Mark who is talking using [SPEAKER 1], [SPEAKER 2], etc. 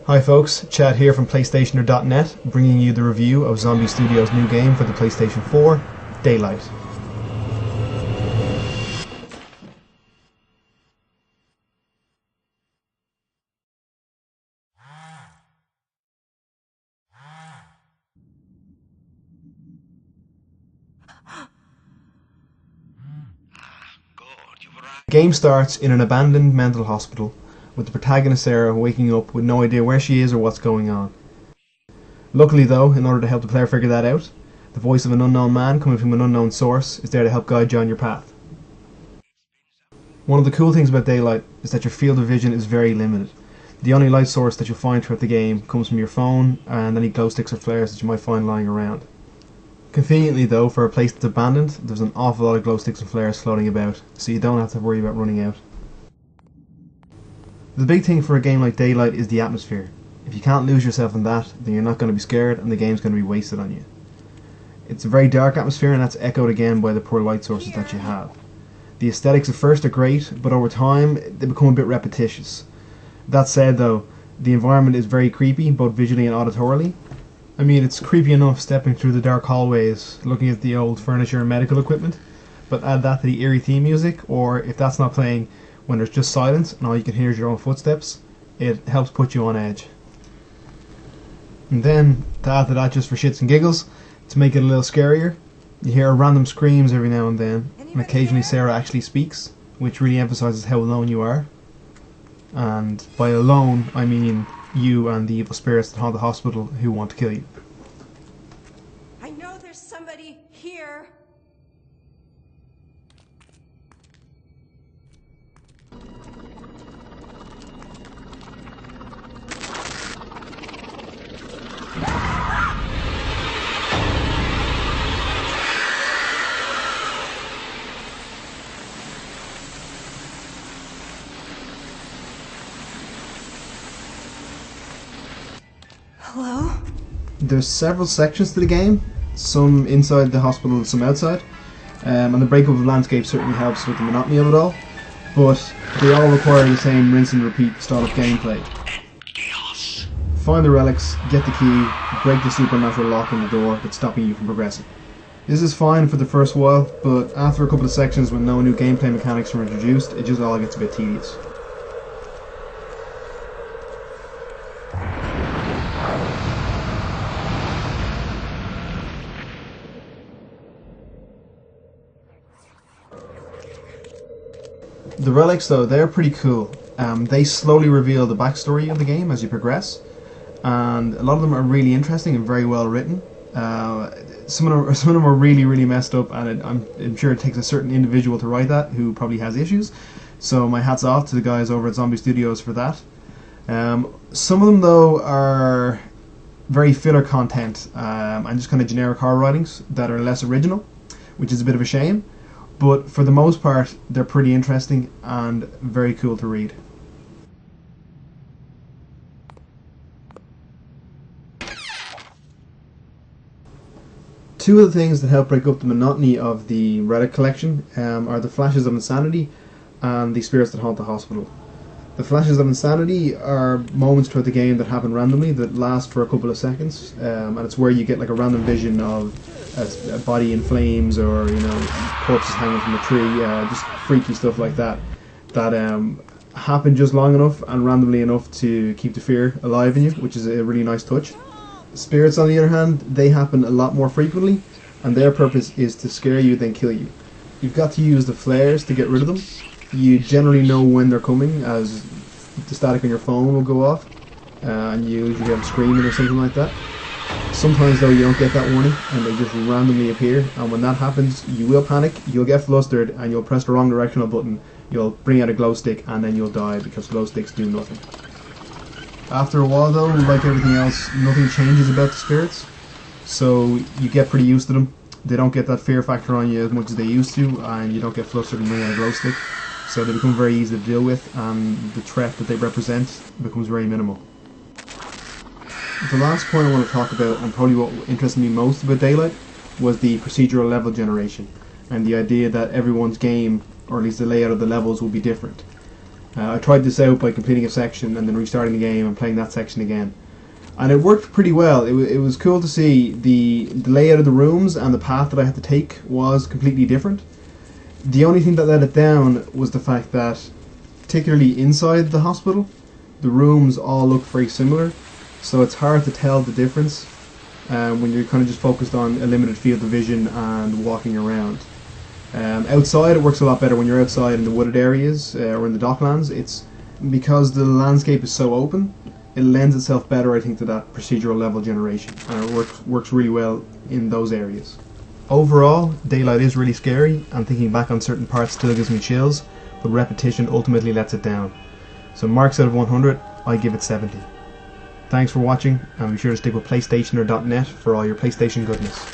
[SPEAKER 1] Hi folks, Chad here from PlayStationer.net, bringing you the review of Zombie Studios' new game for the PlayStation 4, Daylight. The game starts in an abandoned mental hospital, with the protagonist Sarah waking up with no idea where she is or what's going on. Luckily though, in order to help the player figure that out, the voice of an unknown man coming from an unknown source is there to help guide you on your path. One of the cool things about Daylight is that your field of vision is very limited. The only light source that you'll find throughout the game comes from your phone and any glow sticks or flares that you might find lying around. Conveniently though, for a place that's abandoned, there's an awful lot of glow sticks and flares floating about, so you don't have to worry about running out. The big thing for a game like Daylight is the atmosphere. If you can't lose yourself in that, then you're not going to be scared and the game's going to be wasted on you. It's a very dark atmosphere, and that's echoed again by the poor light sources that you have. The aesthetics at first are great, but over time they become a bit repetitious. That said though, the environment is very creepy, both visually and auditorily. I mean, it's creepy enough stepping through the dark hallways, looking at the old furniture and medical equipment, but add that to the eerie theme music, or if that's not playing, when there's just silence and all you can hear is your own footsteps, it helps put you on edge. And then, to add to that just for shits and giggles, to make it a little scarier, you hear random screams every now and then, and occasionally Sarah actually speaks, which really emphasises how alone you are. And by alone, I mean you and the evil spirits that haunt the hospital who want to kill you.
[SPEAKER 2] I know there's somebody here. Hello?
[SPEAKER 1] There's several sections to the game, some inside the hospital and some outside, and the breakup of landscape certainly helps with the monotony of it all, but they all require the same rinse and repeat style of gameplay. Find the relics, get the key, break the supernatural lock on the door that's stopping you from progressing. This is fine for the first while, but after a couple of sections when no new gameplay mechanics are introduced, it just all gets a bit tedious. The relics though, they're pretty cool. They slowly reveal the backstory of the game as you progress, and a lot of them are really interesting and very well written. Some of them are really messed up, and I'm sure it takes a certain individual to write that who probably has issues. So my hat's off to the guys over at Zombie Studios for that. Some of them though are very filler content and just kind of generic horror writings that are less original, which is a bit of a shame. But for the most part, they're pretty interesting and very cool to read. Two of the things that help break up the monotony of the relic collection are the flashes of insanity and the spirits that haunt the hospital. The flashes of insanity are moments throughout the game that happen randomly that last for a couple of seconds, and it's where you get like a random vision of a body in flames, or corpses hanging from a tree, just freaky stuff like that happen just long enough and randomly enough to keep the fear alive in you, which is a really nice touch. Spirits, on the other hand, they happen a lot more frequently, and their purpose is to scare you then kill you. You've got to use the flares to get rid of them. You generally know when they're coming, as the static on your phone will go off, and you usually get them screaming or something like that. Sometimes though you don't get that warning and they just randomly appear, and when that happens you will panic, you'll get flustered and you'll press the wrong directional button, you'll bring out a glow stick and then you'll die because glow sticks do nothing. After a while though, like everything else, nothing changes about the spirits, so you get pretty used to them. They don't get that fear factor on you as much as they used to, and you don't get flustered and bring out a glow stick, so they become very easy to deal with and the threat that they represent becomes very minimal. The last point I want to talk about, and probably what interested me most about Daylight, was the procedural level generation and the idea that everyone's game, or at least the layout of the levels, will be different. I tried this out by completing a section and then restarting the game and playing that section again. And it worked pretty well. It was cool to see the layout of the rooms, and the path that I had to take was completely different. The only thing that let it down was the fact that, particularly inside the hospital, the rooms all look very similar, so it's hard to tell the difference when you're kind of just focused on a limited field of vision and walking around. Outside it works a lot better when you're outside in the wooded areas or in the docklands. It's because the landscape is so open, it lends itself better, I think, to that procedural level generation, and it works really well in those areas. Overall, Daylight is really scary, and thinking back on certain parts still gives me chills, but repetition ultimately lets it down. So marks out of 100, I give it 70. Thanks for watching, and be sure to stick with PlayStation or .net for all your PlayStation goodness.